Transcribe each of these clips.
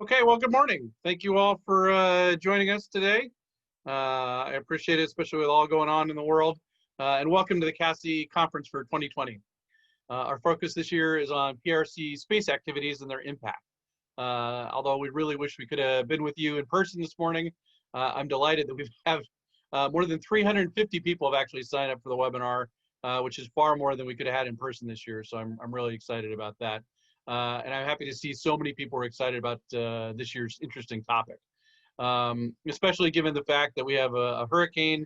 Okay, well, good morning. Thank you all for joining us today. I appreciate it, especially with all going on in the world. And welcome to the CASI conference for 2020. Our focus this year is on PRC space activities and their impact. Although we really wish we could have been with you in person this morning, I'm delighted that we have more than 350 people have actually signed up for the webinar, which is far more than we could have had in person this year. So I'm really excited about that. And I'm happy to see so many people are excited about this year's interesting topic, especially given the fact that we have a hurricane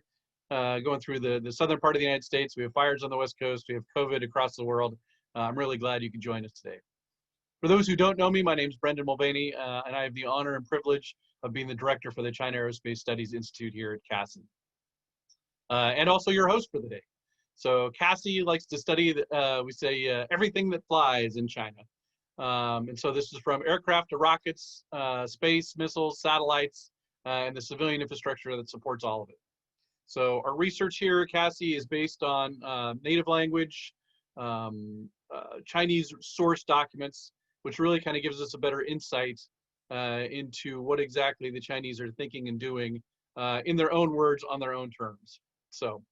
going through the southern part of the United States. We have fires on the West Coast. We have COVID across the world. I'm really glad you could join us today. For those who don't know me, my name is Brendan Mulvaney, and I have the honor and privilege of being the director for the China Aerospace Studies Institute here at CASI, and also your host for the day. So CASI likes to study, we say, everything that flies in China. And so this is from aircraft to rockets, space, missiles, satellites, and the civilian infrastructure that supports all of it. So our research here at CASI is based on native language, Chinese source documents, which really kind of gives us a better insight into what exactly the Chinese are thinking and doing in their own words, on their own terms. So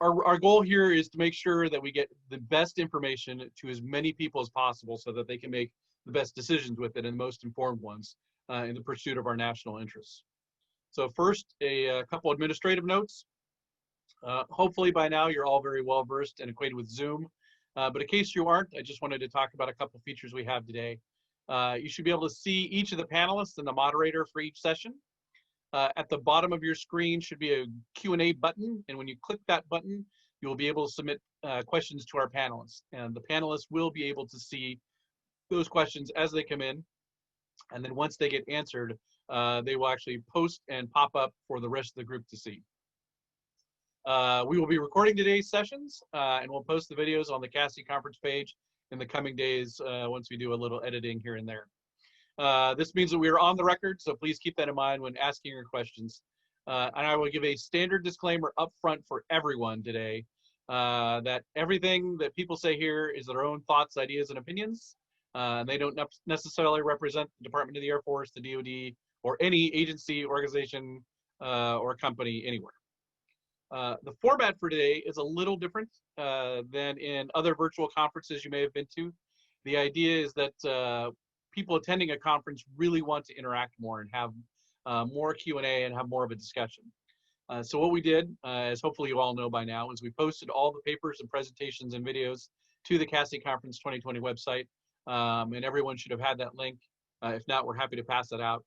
our goal here is to make sure that we get the best information to as many people as possible so that they can make the best decisions with it and the most informed ones in the pursuit of our national interests. So first, a couple administrative notes. Hopefully by now you're all very well versed and acquainted with Zoom, but in case you aren't, I just wanted to talk about a couple features we have today. You should be able to see each of the panelists and the moderator for each session. At the bottom of your screen should be a Q&A button, and when you click that button, you will be able to submit questions to our panelists, and the panelists will be able to see those questions as they come in, and then once they get answered, they will actually post and pop up for the rest of the group to see. We will be recording today's sessions, and we'll post the videos on the CASI conference page in the coming days once we do a little editing here and there. This means that we are on the record, so please keep that in mind when asking your questions. And I will give a standard disclaimer up front for everyone today that everything that people say here is their own thoughts, ideas, and opinions. They don't necessarily represent the Department of the Air Force, the DoD, or any agency, organization, or company anywhere. The format for today is a little different than in other virtual conferences you may have been to. The idea is that people attending a conference really want to interact more and have more Q&A and have more of a discussion. So what we did, as hopefully you all know by now, is we posted all the papers and presentations and videos to the CASI Conference 2020 website, and everyone should have had that link. If not, we're happy to pass that out.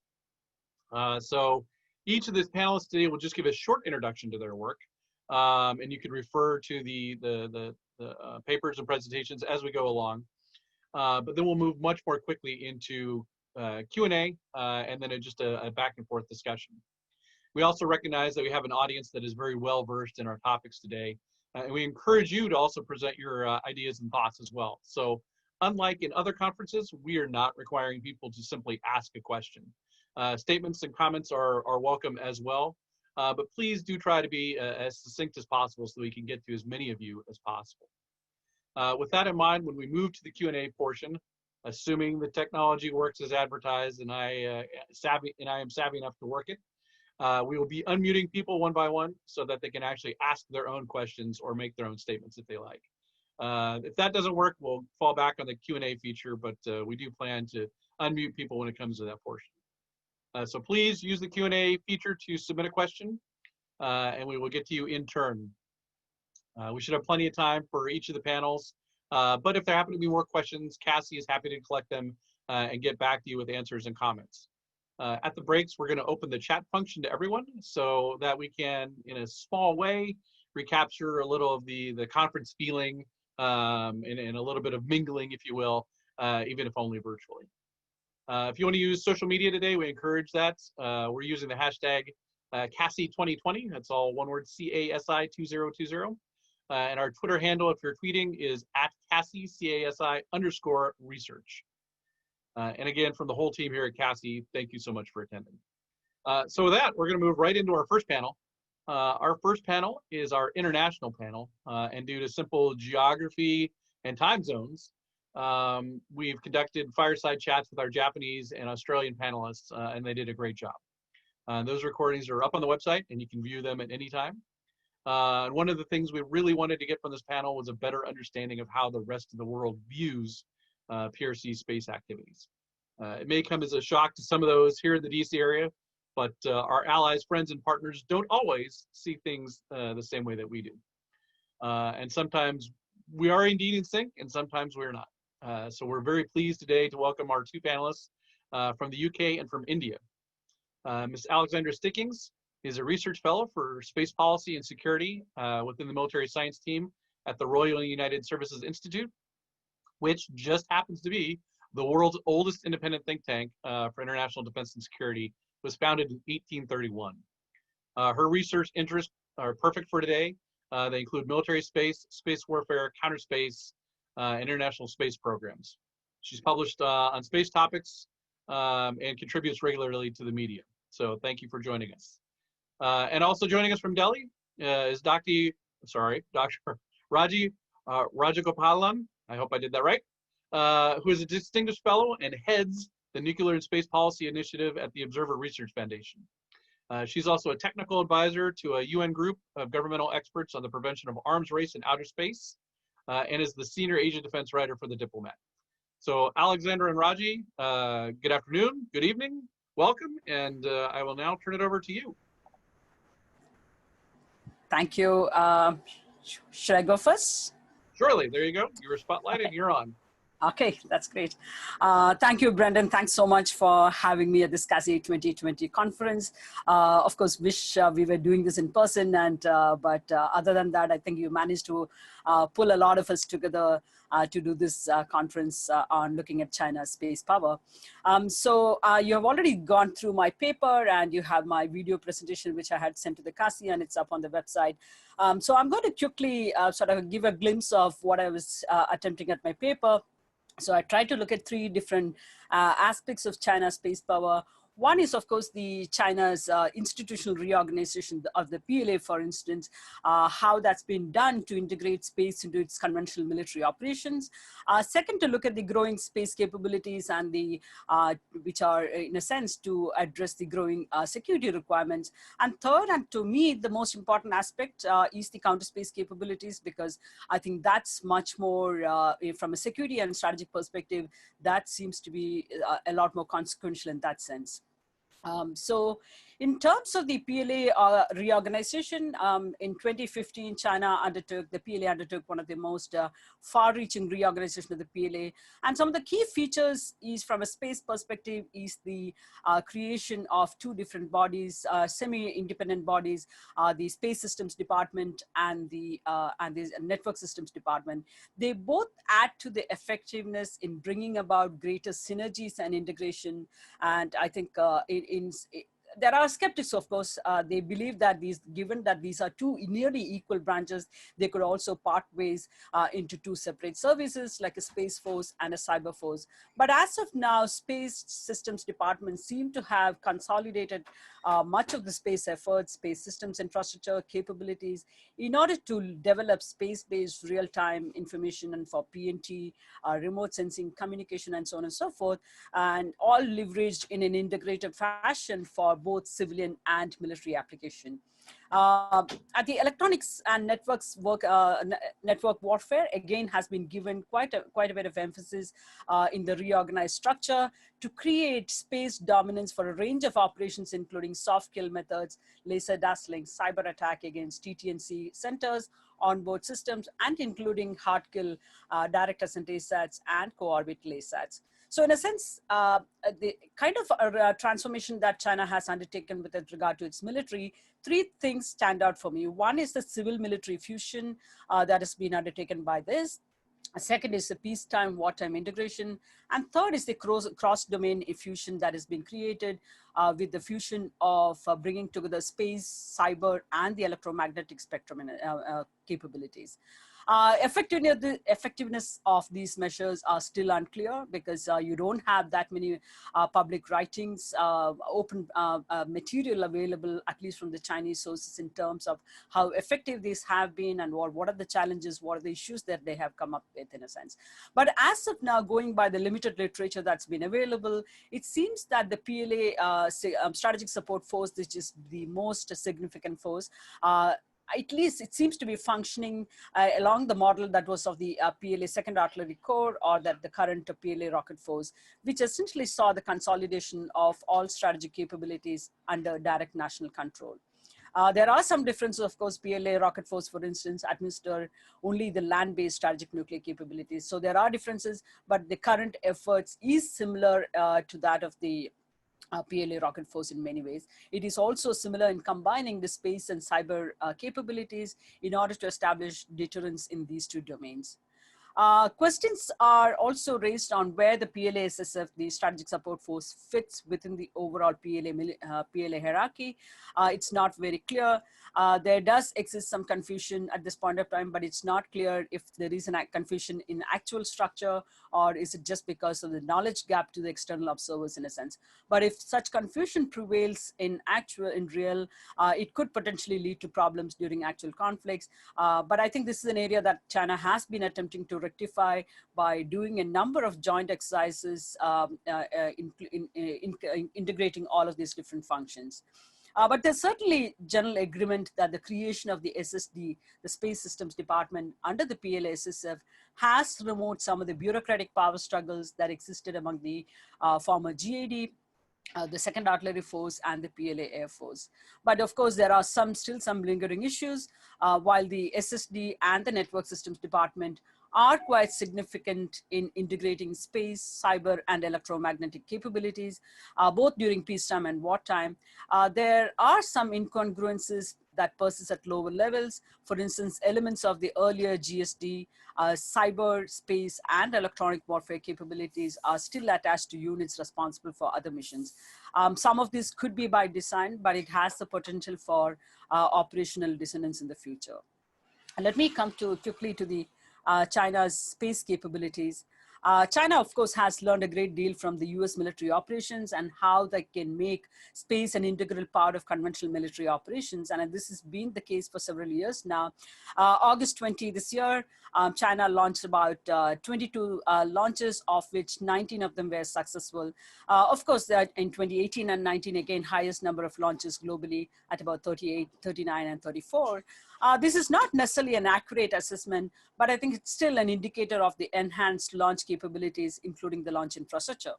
So each of the panelists today will just give a short introduction to their work, and you can refer to the papers and presentations as we go along. But then we'll move much more quickly into Q&A and then just a back and forth discussion. We also recognize that we have an audience that is very well versed in our topics today, and we encourage you to also present your ideas and thoughts as well. So unlike in other conferences, we are not requiring people to simply ask a question. Statements and comments are welcome as well, but please do try to be as succinct as possible so we can get to as many of you as possible. With that in mind, when we move to the Q&A portion, assuming the technology works as advertised and I am savvy enough to work it, we will be unmuting people one by one so that they can actually ask their own questions or make their own statements if they like. If that doesn't work, we'll fall back on the Q&A feature, but we do plan to unmute people when it comes to that portion. So please use the Q&A feature to submit a question, and we will get to you in turn. We should have plenty of time for each of the panels, but if there happen to be more questions, CASI is happy to collect them and get back to you with answers and comments. At the breaks, we're going to open the chat function to everyone so that we can, in a small way, recapture a little of the conference feeling and a little bit of mingling, if you will, even if only virtually. If you want to use social media today, we encourage that. We're using the hashtag CASI 2020. That's all one word, CASI 2020. And our Twitter handle, if you're tweeting, is @CASI, CASI_research. And again, from the whole team here at CASI, thank you so much for attending. So with that, we're going to move right into our first panel. Our first panel is our international panel, and due to simple geography and time zones, We've conducted fireside chats with our Japanese and Australian panelists, and they did a great job. Those recordings are up on the website, and you can view them at any time. And one of the things we really wanted to get from this panel was a better understanding of how the rest of the world views PRC space activities. It may come as a shock to some of those here in the DC area, but our allies, friends, and partners don't always see things the same way that we do. And sometimes we are indeed in sync, and sometimes we're not. So we're very pleased today to welcome our two panelists from the UK and from India. Ms. Alexandra Stickings is a research fellow for space policy and security within the military science team at the Royal United Services Institute, which just happens to be the world's oldest independent think tank for international defense and security. Was founded in 1831. Her research interests are perfect for today. They include military space, space warfare, counter space, and international space programs. She's published on space topics and contributes regularly to the media. So thank you for joining us. And also joining us from Delhi is Dr. Rajagopalan, I hope I did that right, who is a distinguished fellow and heads the Nuclear and Space Policy Initiative at the Observer Research Foundation. She's also a technical advisor to a UN group of governmental experts on the prevention of arms race in outer space, and is the senior Asia defense writer for The Diplomat. So Alexandra and Raji, good afternoon, good evening, welcome, and I will now turn it over to you. Thank you. Should I go first? Surely, there you go. You were spotlighted, okay. You're on. Okay, that's great. Thank you, Brendan. Thanks so much for having me at this CASI 2020 conference. Of course, wish we were doing this in person, and but other than that, I think you managed to pull a lot of us together to do this conference on looking at China's space power. So you have already gone through my paper, and you have my video presentation, which I had sent to the CASI, and it's up on the website. So I'm going to quickly sort of give a glimpse of what I was attempting at my paper. So I tried to look at three different aspects of China's space power. One is, of course, the China's institutional reorganization of the PLA, for instance, how that's been done to integrate space into its conventional military operations. Second, to look at the growing space capabilities and the, which are, in a sense, to address the growing security requirements. And third, and to me, the most important aspect is the counter space capabilities, because I think that's much more, from a security and strategic perspective, that seems to be a lot more consequential in that sense. So in terms of the PLA reorganization, in 2015, the PLA undertook one of the most far-reaching reorganization of the PLA. And some of the key features is, from a space perspective, is the creation of two different bodies, semi-independent bodies, the Space Systems Department and the Network Systems Department. They both add to the effectiveness in bringing about greater synergies and integration. And I think there are skeptics, of course. They believe that given that these are two nearly equal branches, they could also part ways into two separate services, like a Space Force and a Cyber Force. But as of now, Space Systems Department seem to have consolidated much of the space efforts, space systems infrastructure capabilities, in order to develop space-based real-time information and for PNT, remote sensing, communication, and so on and so forth, and all leveraged in an integrated fashion for both civilian and military application. At the electronics and networks network warfare, again, has been given quite a bit of emphasis in the reorganized structure to create space dominance for a range of operations, including soft kill methods, laser dazzling, cyber attack against TT&C centers, onboard systems, and including hard kill direct ascent ASATs and co-orbit LASATs. So in a sense, the kind of transformation that China has undertaken with regard to its military, three things stand out for me. One is the civil-military fusion that has been undertaken by this. Second is the peacetime, wartime integration. And third is the cross-domain fusion that has been created with the fusion of bringing together space, cyber, and the electromagnetic spectrum capabilities. Effectiveness of these measures are still unclear because you don't have that many public writings, open material available, at least from the Chinese sources, in terms of how effective these have been and what are the challenges, what are the issues that they have come up with, in a sense. But as of now, going by the limited literature that's been available, it seems that the PLA strategic support force, which is the most significant force, at least it seems to be functioning along the model that was of the PLA Second Artillery Corps, or that the current PLA Rocket Force, which essentially saw the consolidation of all strategic capabilities under direct national control. There are some differences, of course. PLA Rocket Force, for instance, administer only the land-based strategic nuclear capabilities. So there are differences, but the current efforts is similar to that of the PLA Rocket Force in many ways. It is also similar in combining the space and cyber capabilities in order to establish deterrence in these two domains. Questions are also raised on where the PLA-SSF, the Strategic Support Force, fits within the overall PLA hierarchy. It's not very clear. There does exist some confusion at this point of time, but it's not clear if there is a confusion in actual structure, or is it just because of the knowledge gap to the external observers, in a sense. But if such confusion prevails in real, it could potentially lead to problems during actual conflicts. But I think this is an area that China has been attempting to rectify by doing a number of joint exercises, integrating all of these different functions. But there's certainly general agreement that the creation of the SSD, the Space Systems Department, under the PLA-SSF has removed some of the bureaucratic power struggles that existed among the former GAD, the Second Artillery Force, and the PLA Air Force. But of course, there are still some lingering issues, while the SSD and the Network Systems Department are quite significant in integrating space, cyber, and electromagnetic capabilities, both during peacetime and wartime. There are some incongruences that persist at lower levels. For instance, elements of the earlier GSD, cyber, space, and electronic warfare capabilities are still attached to units responsible for other missions. Some of this could be by design, but it has the potential for operational dissonance in the future. And let me come quickly to the China's space capabilities. China, of course, has learned a great deal from the US military operations and how they can make space an integral part of conventional military operations. And this has been the case for several years now. August 20 this year, China launched about 22 launches, of which 19 of them were successful. Of course, in 2018 and 19, again, highest number of launches globally at about 38, 39, and 34. This is not necessarily an accurate assessment, but I think it's still an indicator of the enhanced launch capabilities, including the launch infrastructure.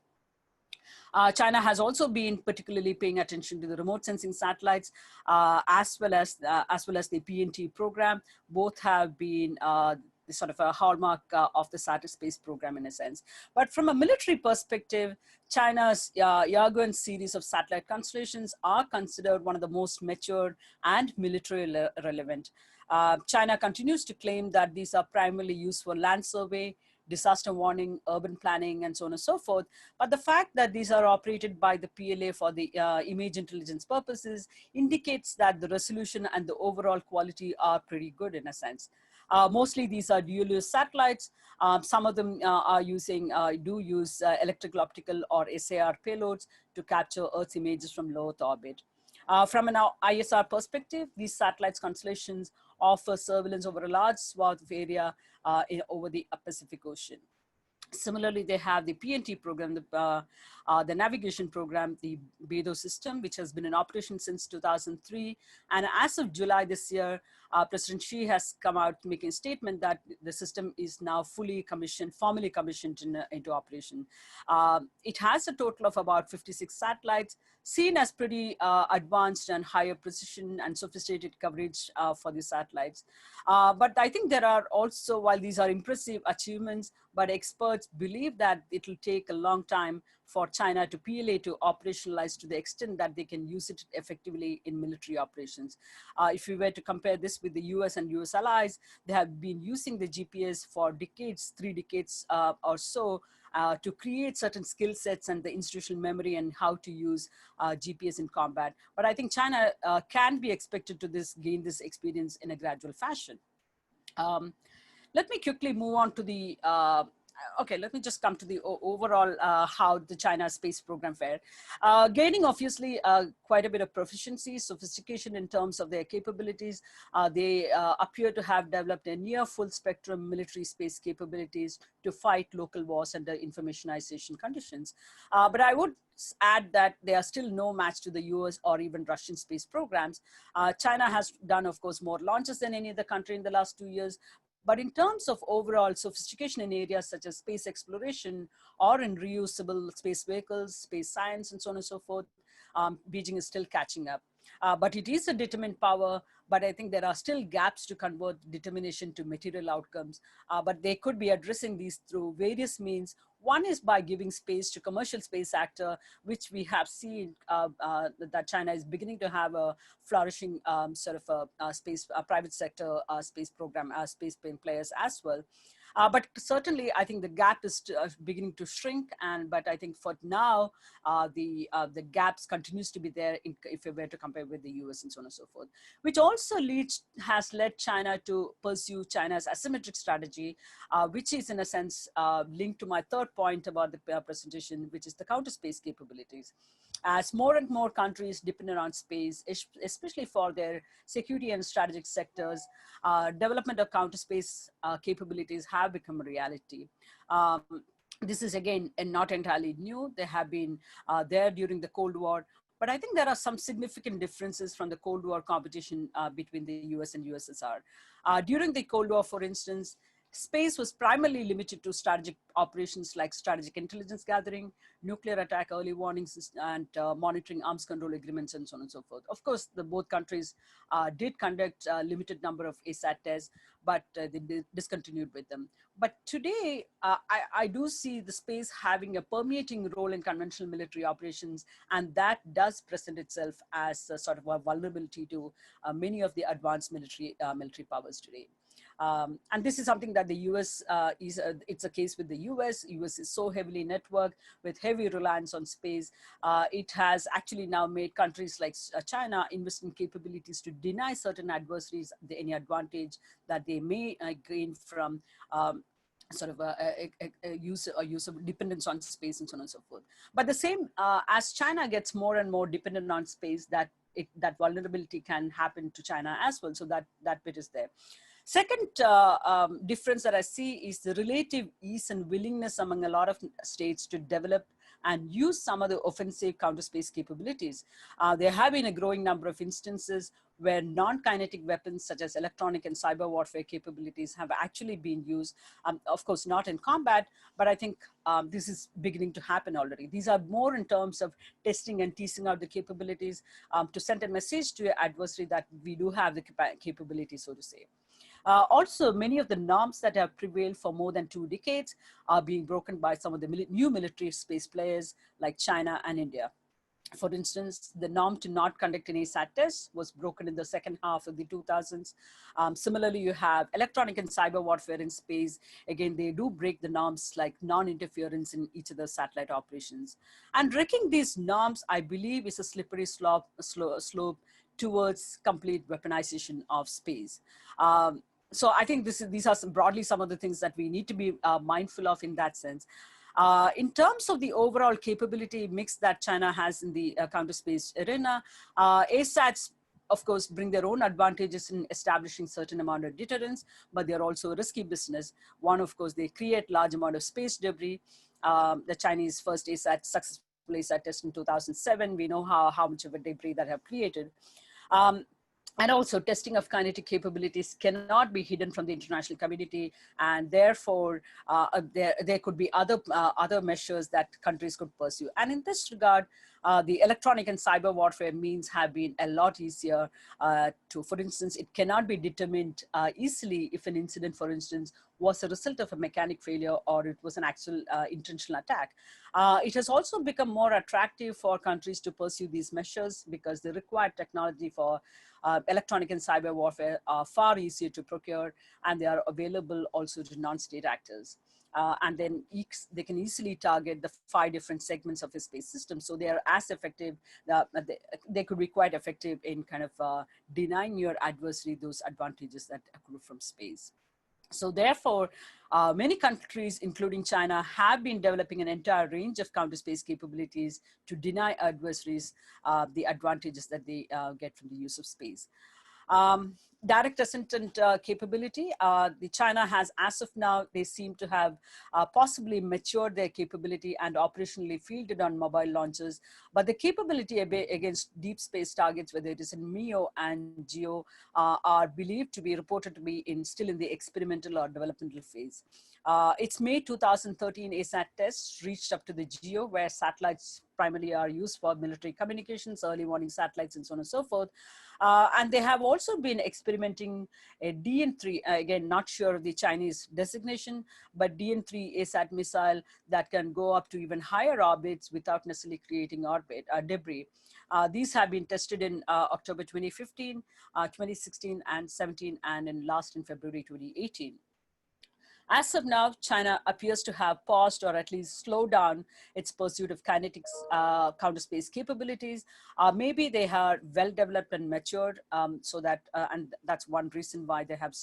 China has also been particularly paying attention to the remote sensing satellites, as well as the PNT program. Both have been sort of a hallmark of the Saturn space program, in a sense. But from a military perspective, China's Yaguan series of satellite constellations are considered one of the most mature and militarily relevant. China continues to claim that these are primarily used for land survey, disaster warning, urban planning, and so on and so forth. But the fact that these are operated by the PLA for the image intelligence purposes indicates that the resolution and the overall quality are pretty good, in a sense. Mostly these are dual-use satellites. Some of them do use electrical, optical, or SAR payloads to capture Earth's images from low Earth orbit. From an ISR perspective, these satellites constellations offer surveillance over a large swath of area over the Pacific Ocean. Similarly, they have the PNT program, the navigation program, the BEDO system, which has been in operation since 2003. And as of July this year, President Xi has come out making a statement that the system is now formally commissioned into operation. It has a total of about 56 satellites, seen as pretty advanced and higher precision and sophisticated coverage for the satellites. But I think there are also, while these are impressive achievements, but experts believe that it will take a long time for China to PLA to operationalize to the extent that they can use it effectively in military operations. If we were to compare this with the US and US allies. They have been using the GPS for decades, 3 decades or so, to create certain skill sets and the institutional memory and how to use GPS in combat. But I think China can be expected to gain this experience in a gradual fashion. Let me quickly move on to the okay, let me just come to the overall how the China space program fared. Gaining obviously quite a bit of proficiency, sophistication in terms of their capabilities. They appear to have developed a near full spectrum military space capabilities to fight local wars under informationization conditions. But I would add that they are still no match to the US or even Russian space programs. China has done, of course, more launches than any other country in the last 2 years. But in terms of overall sophistication in areas such as space exploration or in reusable space vehicles, space science, and so on and so forth, Beijing is still catching up. But it is a determined power, but I think there are still gaps to convert determination to material outcomes. But they could be addressing these through various means. One is by giving space to commercial space actor, which we have seen that China is beginning to have a flourishing sort of a space, private sector space program, space players as well. But certainly, I think the gap is beginning to shrink. But I think for now, the gaps continues to be there if we were to compare with the US and so on and so forth, which also has led China to pursue China's asymmetric strategy, which is in a sense linked to my third point about the presentation, which is the counter space capabilities. As more and more countries depend on space, especially for their security and strategic sectors, development of counter space capabilities have become a reality. This is again not entirely new. They have been there during the Cold War, but I think there are some significant differences from the Cold War competition between the US and USSR. During the Cold War, for instance, space was primarily limited to strategic operations like strategic intelligence gathering, nuclear attack early warnings, and monitoring arms control agreements, and so on and so forth. Of course, both countries did conduct a limited number of ASAT tests, but they discontinued with them. But today, I do see the space having a permeating role in conventional military operations, and that does present itself as a sort of a vulnerability to many of the advanced military powers today. And this is something that the US it's a case with the US. US is so heavily networked with heavy reliance on space. It has actually now made countries like China invest in capabilities to deny certain adversaries any advantage that they may gain from sort of a use of dependence on space and so on and so forth. But the same, as China gets more and more dependent on space, that vulnerability can happen to China as well. So that bit is there. Second difference that I see is the relative ease and willingness among a lot of states to develop and use some of the offensive counter space capabilities. There have been a growing number of instances where non-kinetic weapons such as electronic and cyber warfare capabilities have actually been used. Of course, not in combat, but I think this is beginning to happen already. These are more in terms of testing and teasing out the capabilities to send a message to your adversary that we do have the capability, so to say. Also, many of the norms that have prevailed for more than 2 decades are being broken by some of the new military space players like China and India. For instance, the norm to not conduct an ASAT test was broken in the second half of the 2000s. Similarly, you have electronic and cyber warfare in space. Again, they do break the norms like non-interference in each of the satellite operations. And breaking these norms, I believe, is a slippery slope towards complete weaponization of space. So I think these are broadly some of the things that we need to be mindful of in that sense. In terms of the overall capability mix that China has in the counter space arena, ASATs, of course, bring their own advantages in establishing certain amount of deterrence, but they're also a risky business. One, of course, they create large amount of space debris. The Chinese first successful ASAT test in 2007, we know how much of a debris that have created. And also testing of kinetic capabilities cannot be hidden from the international community, and therefore there could be other measures that countries could pursue. And in this regard, the electronic and cyber warfare means have been a lot easier for instance, it cannot be determined easily if an incident, for instance, was a result of a mechanic failure or it was an actual intentional attack. It has also become more attractive for countries to pursue these measures because they require technology for electronic and cyber warfare are far easier to procure, and they are available also to non-state actors. And then they can easily target the 5 different segments of a space system. So they are as effective, they could be quite effective in kind of denying your adversary those advantages that accrue from space. So therefore, many countries, including China, have been developing an entire range of counter-space capabilities to deny adversaries the advantages that they get from the use of space. Direct ascendant capability, the China has, as of now, they seem to have possibly matured their capability and operationally fielded on mobile launchers, but the capability against deep space targets, whether it is in MEO and GEO, are believed to be reported to be still in the experimental or developmental phase. Its May 2013 ASAT tests reached up to the GEO, where satellites primarily are used for military communications, early warning satellites, and so on and so forth. And they have also been experimenting a DN3, again, not sure of the Chinese designation, but DN3 ASAT missile that can go up to even higher orbits without necessarily creating orbit debris. These have been tested in October 2015, 2016, and 17, and in February 2018. As of now, China appears to have paused or at least slowed down its pursuit of kinetics counter-space capabilities. Maybe they are well developed and matured, so that, and that's one reason why they have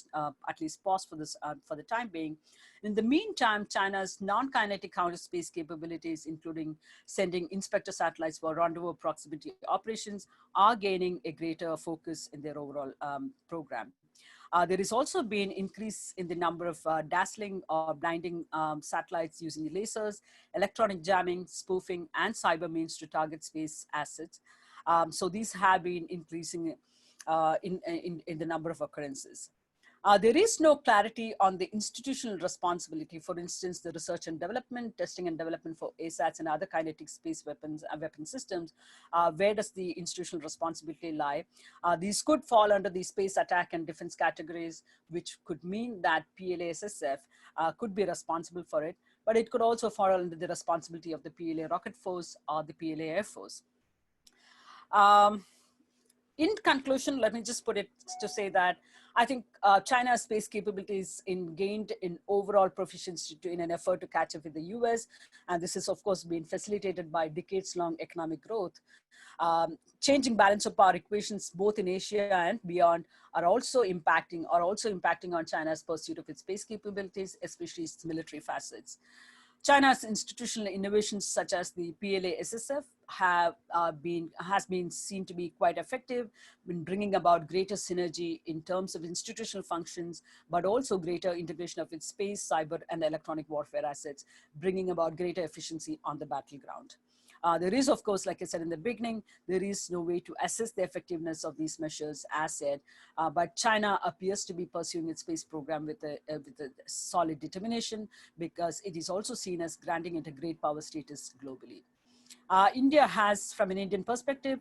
at least paused for this for the time being. In the meantime, China's non-kinetic counter-space capabilities, including sending inspector satellites for rendezvous proximity operations, are gaining a greater focus in their overall program. There has also been increase in the number of dazzling or blinding satellites using lasers, electronic jamming, spoofing, and cyber means to target space assets. So these have been increasing in the number of occurrences. There is no clarity on the institutional responsibility. For instance, the research and development, testing and development for ASATs and other kinetic space weapons and weapon systems. Where does the institutional responsibility lie? These could fall under the space attack and defense categories, which could mean that PLA-SSF could be responsible for it, but it could also fall under the responsibility of the PLA Rocket Force or the PLA Air Force. In conclusion, let me just put it to say that I think China's space capabilities gained in overall proficiency in an effort to catch up with the US. And this has, of course, been facilitated by decades-long economic growth. Changing balance of power equations, both in Asia and beyond, are also impacting on China's pursuit of its space capabilities, especially its military facets. China's institutional innovations, such as the PLA-SSF, has been seen to be quite effective in bringing about greater synergy in terms of institutional functions, but also greater integration of its space, cyber, and electronic warfare assets, bringing about greater efficiency on the battleground. There is, of course, like I said in the beginning, there is no way to assess the effectiveness of these measures as said, but China appears to be pursuing its space program with a solid determination, because it is also seen as granting it a great power status globally. India has, from an Indian perspective,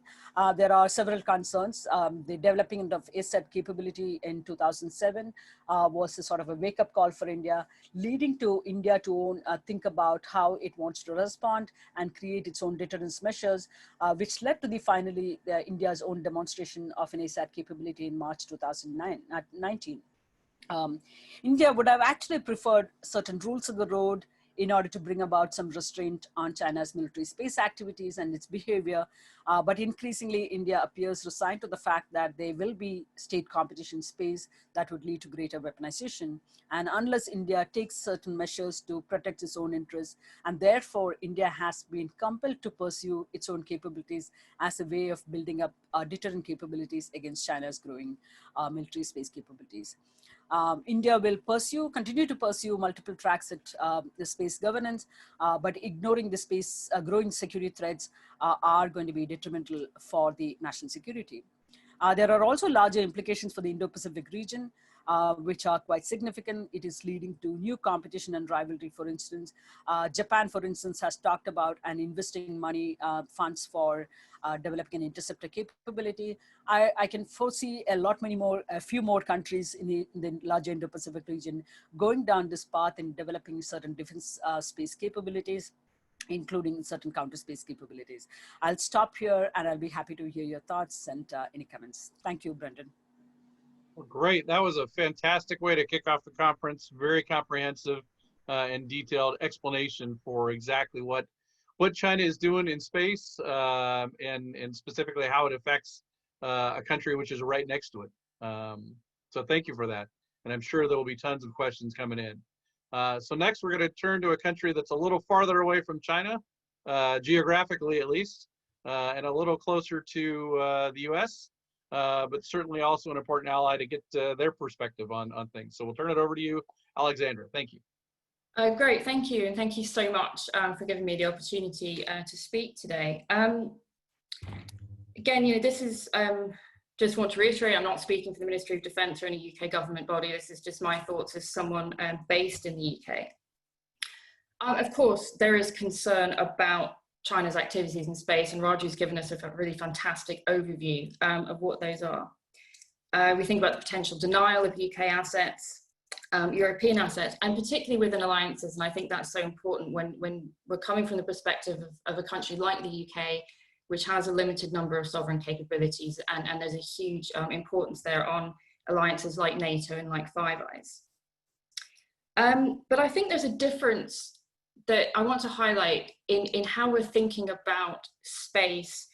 there are several concerns. The developing of ASAT capability in 2007 was a sort of a wake-up call for India, leading to India to think about how it wants to respond and create its own deterrence measures, which led to finally India's own demonstration of an ASAT capability in March 2019. India would have actually preferred certain rules of the road in order to bring about some restraint on China's military space activities and its behavior. But increasingly, India appears resigned to the fact that there will be state competition space that would lead to greater weaponization. And unless India takes certain measures to protect its own interests, and therefore India has been compelled to pursue its own capabilities as a way of building up deterrent capabilities against China's growing military space capabilities. India will continue to pursue multiple tracks at the space governance, but ignoring the space growing security threats are going to be detrimental for the national security. There are also larger implications for the Indo-Pacific region, which are quite significant. It is leading to new competition and rivalry. For instance, Japan, for instance, has talked about and investing money funds for developing an interceptor capability. I can foresee a few more countries in the larger Indo-Pacific region going down this path and developing certain defense space capabilities. including certain counter space capabilities. I'll stop here and I'll be happy to hear your thoughts and any comments. Thank you, Brendan. Well, great. That was a fantastic way to kick off the conference. Very comprehensive and detailed explanation for exactly what China is doing in space and specifically how it affects a country which is right next to it. So thank you for that. And I'm sure there will be tons of questions coming in. So next, we're going to turn to a country that's a little farther away from China, geographically at least, and a little closer to the US, but certainly also an important ally to get their perspective on things. So we'll turn it over to you, Alexandra. Thank you. Great, thank you. And thank you so much for giving me the opportunity to speak today. Again, this is, just want to reiterate, I'm not speaking for the Ministry of Defence or any UK government body. This is just my thoughts as someone based in the UK. Of course, there is concern about China's activities in space, and Raju's given us a really fantastic overview of what those are. We think about the potential denial of UK assets, European assets, and particularly within alliances. And I think that's so important when we're coming from the perspective of a country like the UK, which has a limited number of sovereign capabilities, and there's a huge importance there on alliances like NATO and like Five Eyes. But I think there's a difference that I want to highlight in how we're thinking about space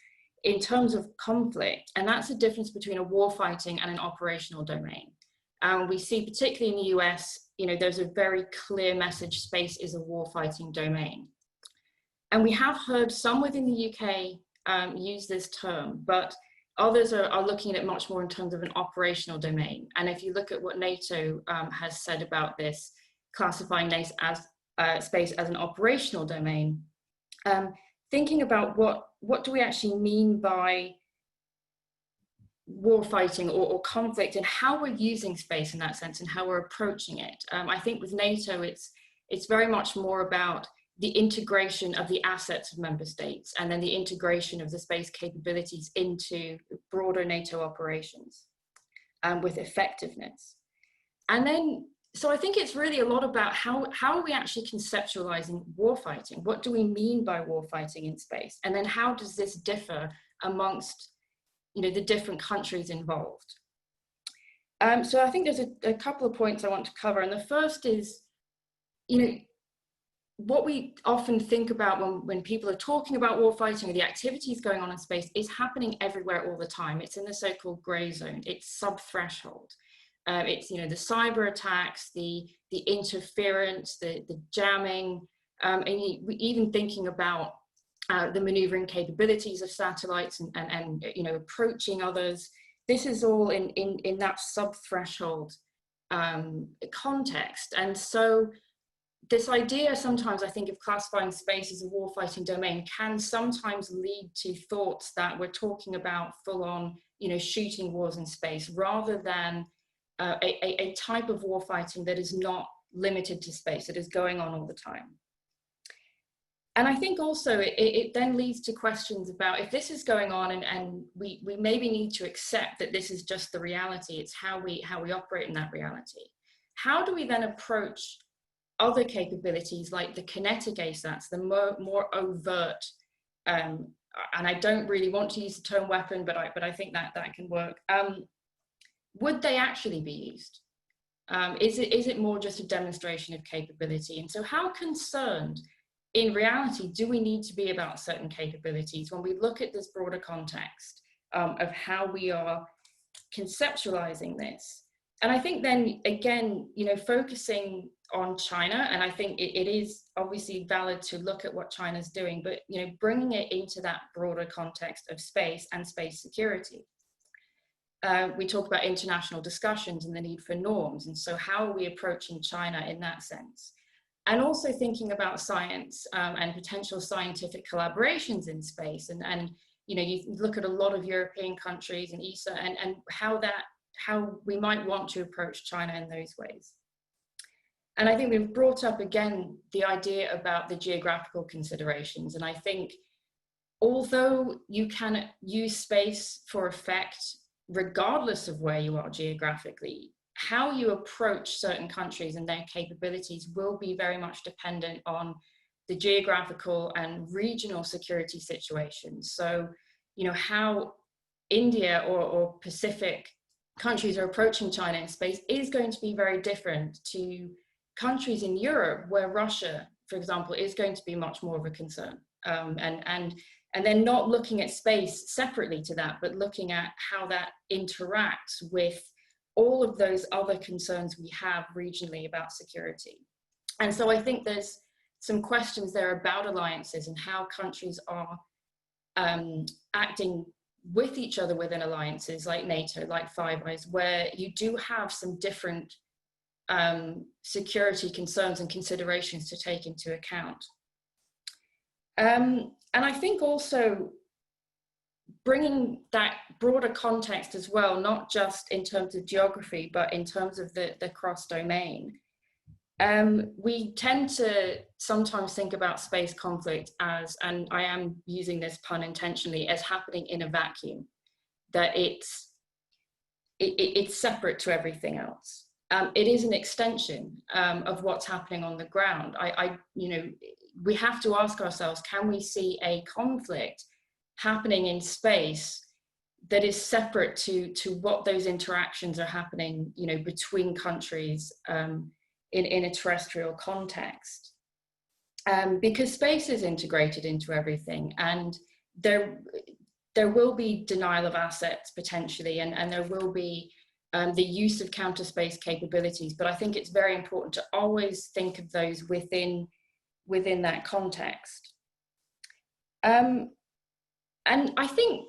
in terms of conflict, and that's the difference between a warfighting and an operational domain. We see, particularly in the US, there's a very clear message: space is a warfighting domain. And we have heard some within the UK use this term, but others are looking at it much more in terms of an operational domain. And if you look at what NATO has said about this, classifying space as an operational domain, thinking about what do we actually mean by war fighting or conflict, and how we're using space in that sense and how we're approaching it. I think with NATO, it's very much more about the integration of the assets of member states, and then the integration of the space capabilities into broader NATO operations with effectiveness. And then, so I think it's really a lot about how are we actually conceptualizing warfighting? What do we mean by warfighting in space? And then how does this differ amongst the different countries involved? So I think there's a couple of points I want to cover. And the first is, what we often think about when people are talking about warfighting or the activities going on in space is happening everywhere all the time. It's in the so-called gray zone. It's sub-threshold. It's the cyber attacks, the interference, the jamming, and even thinking about the maneuvering capabilities of satellites and approaching others. This is all in that sub-threshold context. And so this idea sometimes, I think, of classifying space as a warfighting domain can sometimes lead to thoughts that we're talking about full-on, shooting wars in space, rather than a type of warfighting that is not limited to space, that is going on all the time. And I think also it then leads to questions about, if this is going on and we maybe need to accept that this is just the reality, it's how we operate in that reality. How do we then approach other capabilities like the kinetic ASATs, the more overt, and I don't really want to use the term weapon, but I think that can work. Would they actually be used? Is it more just a demonstration of capability? And so how concerned in reality do we need to be about certain capabilities when we look at this broader context of how we are conceptualizing this? And I think then again, focusing on China, and I think it is obviously valid to look at what China's doing, but bringing it into that broader context of space and space security. We talk about international discussions and the need for norms, and so how are we approaching China in that sense? And also thinking about science and potential scientific collaborations in space, and you look at a lot of European countries and ESA and how we might want to approach China in those ways. And I think we've brought up again the idea about the geographical considerations. And I think although you can use space for effect regardless of where you are geographically, how you approach certain countries and their capabilities will be very much dependent on the geographical and regional security situations. So, you know, how India or Pacific countries are approaching China in space is going to be very different to countries in Europe, where Russia, for example, is going to be much more of a concern. And then not looking at space separately to that, but looking at how that interacts with all of those other concerns we have regionally about security. And so I think there's some questions there about alliances and how countries are acting with each other within alliances like NATO, like Five Eyes, where you do have some different security concerns and considerations to take into account. And I think also bringing that broader context as well, not just in terms of geography, but in terms of the cross-domain. We tend to sometimes think about space conflict as, and I am using this pun intentionally, as happening in a vacuum, that it's separate to everything else. It is an extension of what's happening on the ground. You know, we have to ask ourselves, can we see a conflict happening in space that is separate to what those interactions are happening, you know, between countries in a terrestrial context? Because space is integrated into everything, and there will be denial of assets potentially, and there will be the use of counter space capabilities, but I think it's very important to always think of those within that context. And I think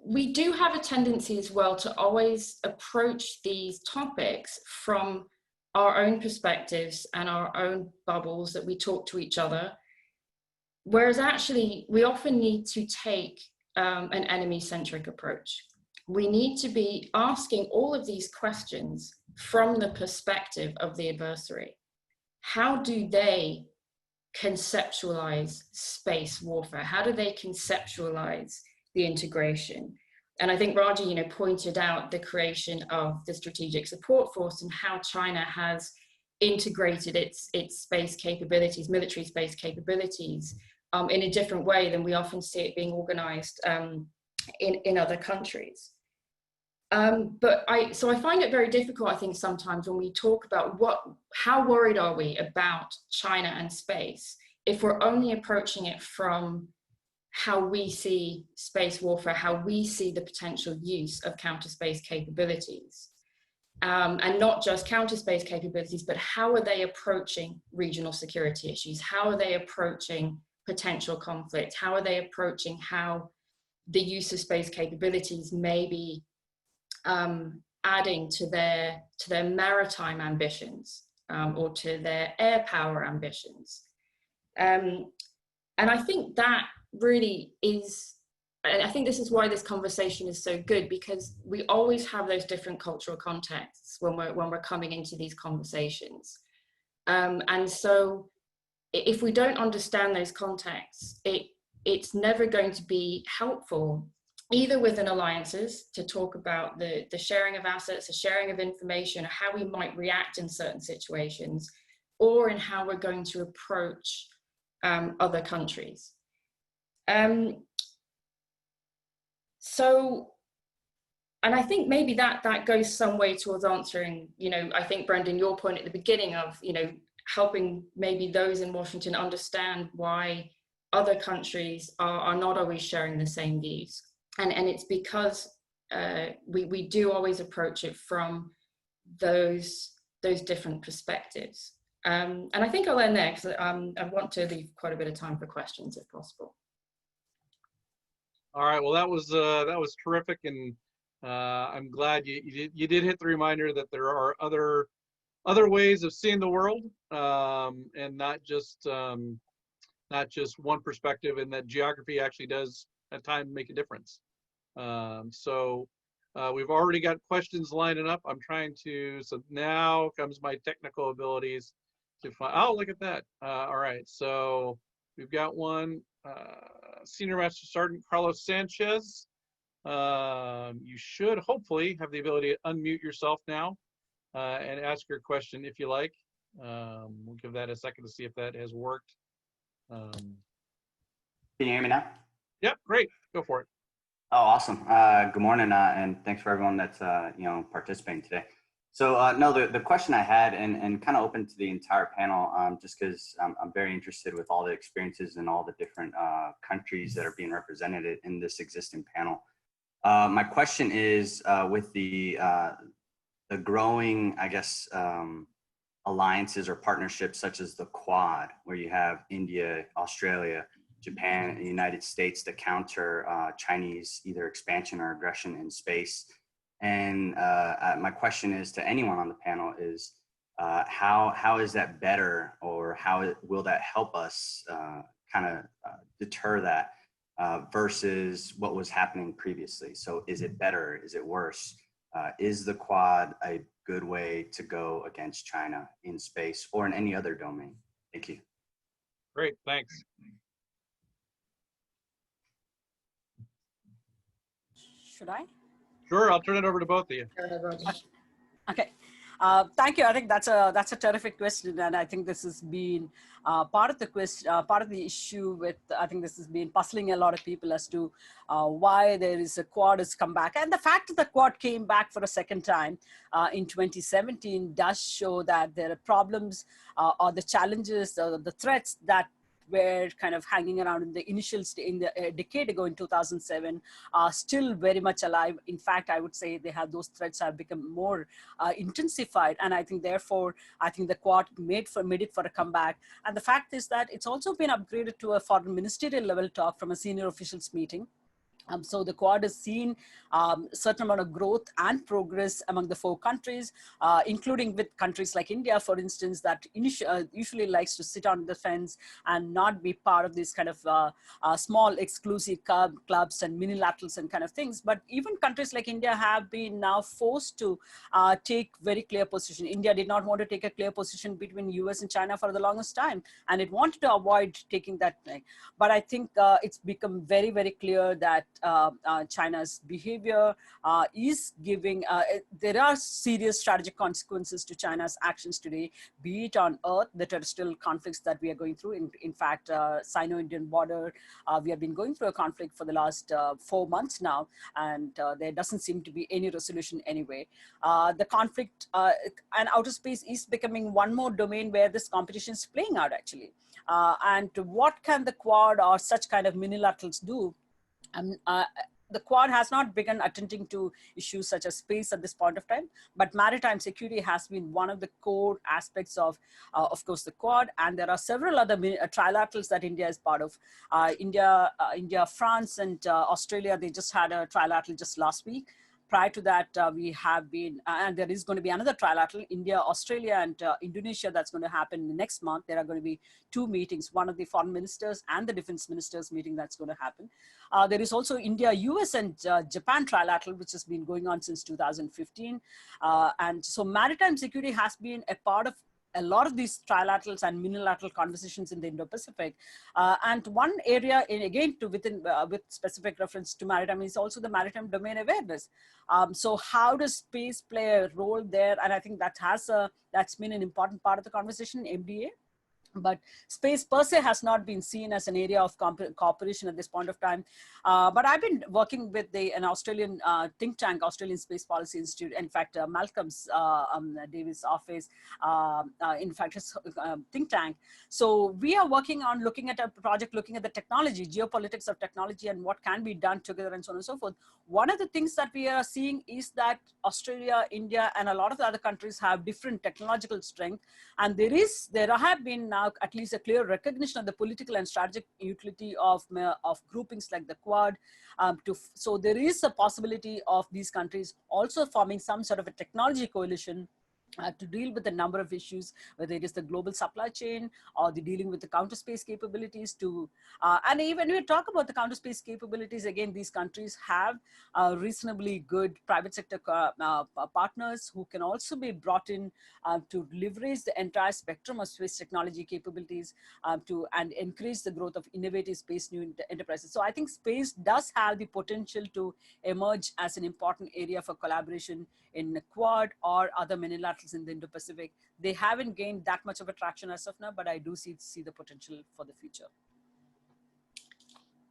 we do have a tendency as well to always approach these topics from our own perspectives and our own bubbles that we talk to each other, whereas actually we often need to take an enemy-centric approach. We need to be asking all of these questions from the perspective of the adversary. How do they conceptualize space warfare? How do they conceptualize the integration? And I think Raji, you know, pointed out the creation of the Strategic Support Force and how China has integrated its space capabilities, military space capabilities, in a different way than we often see it being organized in other countries. So I find it very difficult, I think, sometimes when we talk about how worried are we about China and space, if we're only approaching it from how we see space warfare, how we see the potential use of counter space capabilities. And not just counter space capabilities, but how are they approaching regional security issues? How are they approaching potential conflict? How are they approaching how the use of space capabilities may be adding to their maritime ambitions or to their air power ambitions? And I think that really is, and I think this is why this conversation is so good, because we always have those different cultural contexts when we're coming into these conversations. And so if we don't understand those contexts, it's never going to be helpful, either within alliances to talk about the sharing of assets, the sharing of information, or how we might react in certain situations, or in how we're going to approach other countries. So, and I think maybe that goes some way towards answering, you know, I think, Brendan, your point at the beginning of, you know, helping maybe those in Washington understand why other countries are not always sharing the same views. And it's because we do always approach it from those different perspectives. And I think I'll end there, because I want to leave quite a bit of time for questions if possible. All right. Well, that was terrific, and I'm glad you did hit the reminder that there are other ways of seeing the world, and not just one perspective, and that geography actually does at times make a difference. So we've already got questions lining up. I'm trying to, so now comes my technical abilities to find, oh, look at that. All right, so we've got one, Senior Master Sergeant Carlos Sanchez. You should hopefully have the ability to unmute yourself now and ask your question if you like. We'll give that a second to see if that has worked. Can you hear me now? Yep, great. Go for it. Oh, awesome. Good morning, and thanks for everyone that's participating today. So no, the question I had, and kind of open to the entire panel, just because I'm very interested with all the experiences and all the different countries that are being represented in this existing panel. My question is with the growing, I guess, alliances or partnerships such as the Quad, where you have India, Australia, Japan, and the United States to counter Chinese either expansion or aggression in space. And my question is to anyone on the panel is, how is that better, or how will that help us kind of deter that versus what was happening previously? So is it better? Is it worse? Is the Quad a good way to go against China in space or in any other domain? Thank you. Great, thanks. Should I? Sure, I'll turn it over to both of you. Okay. Thank you. I think that's a terrific question, and I think this has been part of the question, part of the issue with. I think this has been puzzling a lot of people as to why there is a Quad has come back, and the fact that the Quad came back for a second time in 2017 does show that there are problems or the challenges, the threats that were kind of hanging around in the initial in the decade ago in 2007 are still very much alive. In fact, I would say those threats have become more intensified, and I think therefore I think the Quad made it for a comeback. And the fact is that it's also been upgraded to a foreign ministerial level talk from a senior officials meeting. So the Quad has seen a certain amount of growth and progress among the 4 countries, including with countries like India, for instance, that usually likes to sit on the fence and not be part of these kind of small exclusive clubs and minilaterals and kind of things. But even countries like India have been now forced to take very clear position. India did not want to take a clear position between US and China for the longest time, and it wanted to avoid taking that thing. But I think it's become very, very clear that China's behavior is giving, there are serious strategic consequences to China's actions today, be it on Earth, the terrestrial conflicts that we are going through. In fact, Sino-Indian border, we have been going through a conflict for the last 4 months now, and there doesn't seem to be any resolution anyway. The conflict and outer space is becoming one more domain where this competition is playing out actually. And what can the Quad or such kind of minilaterals do? The Quad has not begun attending to issues such as space at this point of time, but maritime security has been one of the core aspects of course, the Quad. And there are several other trilaterals that India is part of. India, France, and Australia, they just had a trilateral just last week. Prior to that, we have been, and there is going to be another trilateral, India, Australia, and Indonesia, that's going to happen next month. There are going to be 2 meetings, one of the foreign ministers and the defense ministers meeting that's going to happen. There is also India, US, and Japan trilateral, which has been going on since 2015. And so maritime security has been a part of a lot of these trilaterals and minilateral conversations in the Indo-Pacific. And one area, with specific reference to maritime, is also the maritime domain awareness. So how does space play a role there? And I think that's been an important part of the conversation in MDA. But space per se has not been seen as an area of cooperation at this point of time. But I've been working with an Australian think tank, Australian Space Policy Institute. In fact, Malcolm's Davis' office, in fact, his think tank. So we are working on looking at a project, looking at the technology, geopolitics of technology, and what can be done together, and so on and so forth. One of the things that we are seeing is that Australia, India, and a lot of the other countries have different technological strength. And there have been now at least a clear recognition of the political and strategic utility of groupings like the Quad. So there is a possibility of these countries also forming some sort of a technology coalition to deal with a number of issues, whether it is the global supply chain or the dealing with the counter space capabilities and even when we talk about the counter space capabilities, again, these countries have reasonably good private sector partners who can also be brought in to leverage the entire spectrum of space technology capabilities and increase the growth of innovative space new enterprises. So I think space does have the potential to emerge as an important area for collaboration in Quad or other minilateral battles in the Indo-Pacific. They haven't gained that much of a traction as of now, but I do see the potential for the future.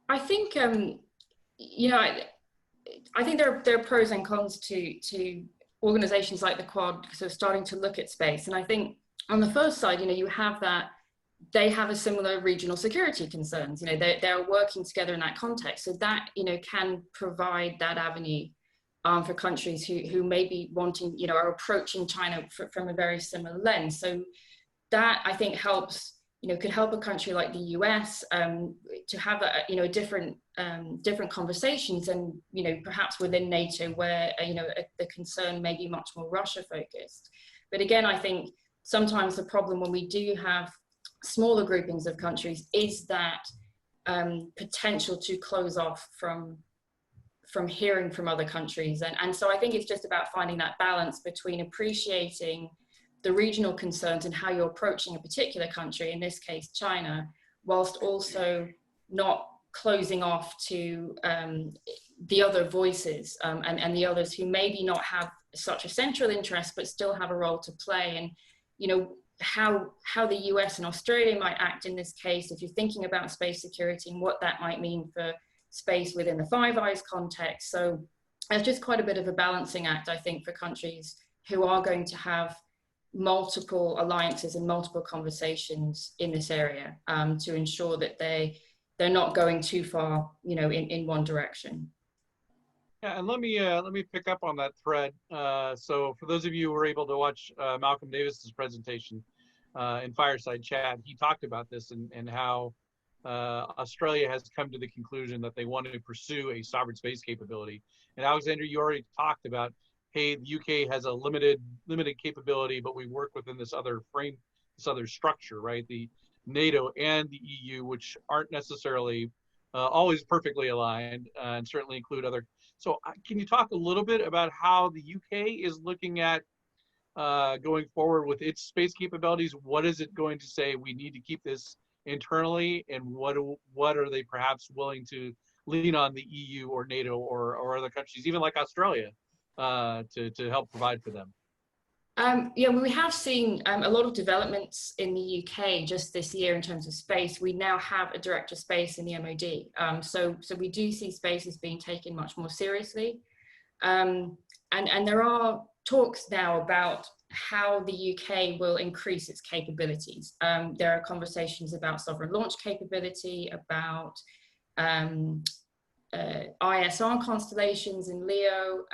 I think, you know, I think there are pros and cons to organizations like the Quad sort of starting to look at space. And I think on the first side, you know, you have that they have a similar regional security concerns. You know, they're working together in that context. So that, you know, can provide that avenue for countries who may be wanting, you know, are approaching China from a very similar lens. So that, I think, helps, you know, could help a country like the US to have a, you know, different conversations, and, you know, perhaps within NATO where, you know, the concern may be much more Russia focused. But again, I think sometimes the problem when we do have smaller groupings of countries is that potential to close off from hearing from other countries. And so I think it's just about finding that balance between appreciating the regional concerns and how you're approaching a particular country, in this case, China, whilst also not closing off to the other voices and the others who maybe not have such a central interest, but still have a role to play. And, you know, how the US and Australia might act in this case, if you're thinking about space security and what that might mean for space within the Five Eyes context. So there's just quite a bit of a balancing act, I think, for countries who are going to have multiple alliances and multiple conversations in this area to ensure that they're not going too far, you know, in one direction. Yeah, and let me pick up on that thread. So for those of you who were able to watch Malcolm Davis's presentation in Fireside Chat, he talked about this and how Australia has come to the conclusion that they want to pursue a sovereign space capability. And Alexandra, you already talked about, hey, the UK has a limited capability, but we work within this other frame, this other structure, right? The NATO and the EU, which aren't necessarily always perfectly aligned, and certainly include other. So can you talk a little bit about how the UK is looking at going forward with its space capabilities? What is it going to say we need to keep this internally, and what are they perhaps willing to lean on the EU or NATO or other countries, even like Australia, to help provide for them? Yeah, we have seen a lot of developments in the UK just this year in terms of space. We now have a director of space in the MOD. So we do see space as being taken much more seriously. And there are talks now about how the UK will increase its capabilities. There are conversations about sovereign launch capability, about ISR constellations in LEO,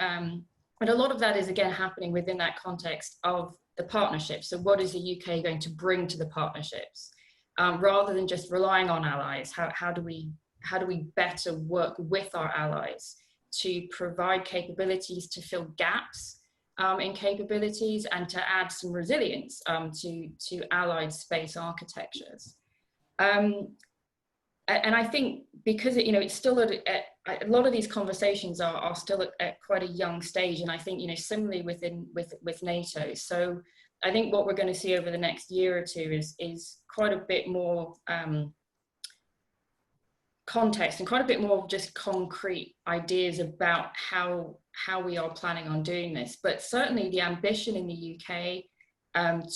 and a lot of that is, again, happening within that context of the partnership. So what is the UK going to bring to the partnerships? Rather than just relying on allies, how do we better work with our allies to provide capabilities to fill gaps in capabilities and to add some resilience to allied space architectures? And I think because you know, it's still a lot of these conversations are still at quite a young stage, and I think, you know, similarly with NATO. So I think what we're going to see over the next year or two is quite a bit more context and quite a bit more just concrete ideas about how we are planning on doing this. But certainly the ambition in the UK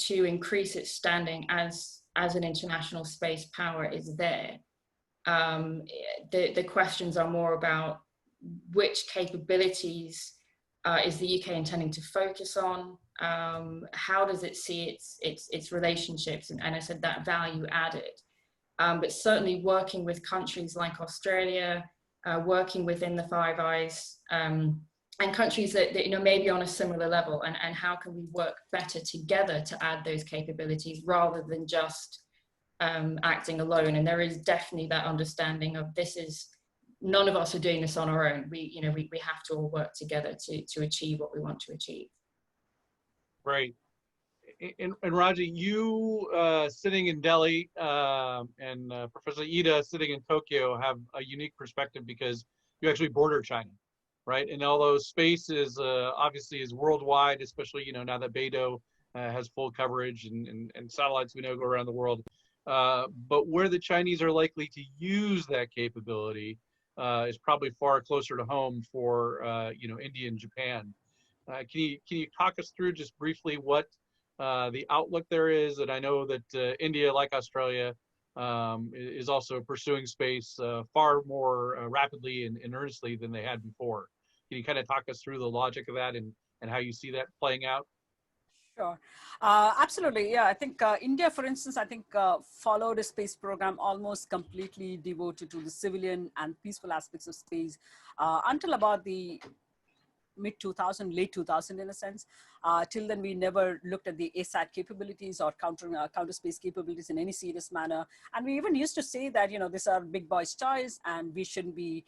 to increase its standing as an international space power is there. The questions are more about which capabilities is the UK intending to focus on? How does it see its relationships and I said that value added? But certainly working with countries like Australia, working within the Five Eyes, and countries that you know, maybe on a similar level, and how can we work better together to add those capabilities rather than just acting alone. And there is definitely that understanding of none of us are doing this on our own. We have to all work together to achieve what we want to achieve. Right. And Raji, you sitting in Delhi and Professor Ida sitting in Tokyo have a unique perspective because you actually border China, right? And although space is obviously is worldwide, especially, you know, now that Beidou has full coverage and satellites we know go around the world. But where the Chinese are likely to use that capability is probably far closer to home for you know, India and Japan. Can you talk us through just briefly what the outlook there is? And I know that India, like Australia, is also pursuing space far more rapidly and earnestly than they had before. Can you kind of talk us through the logic of that and how you see that playing out? Sure. Absolutely. Yeah. I think India, for instance, I think followed a space program almost completely devoted to the civilian and peaceful aspects of space until about the mid 2000, late 2000 in a sense. Till then, we never looked at the ASAT capabilities or counter space capabilities in any serious manner. And we even used to say that, you know, these are big boys' toys and we shouldn't be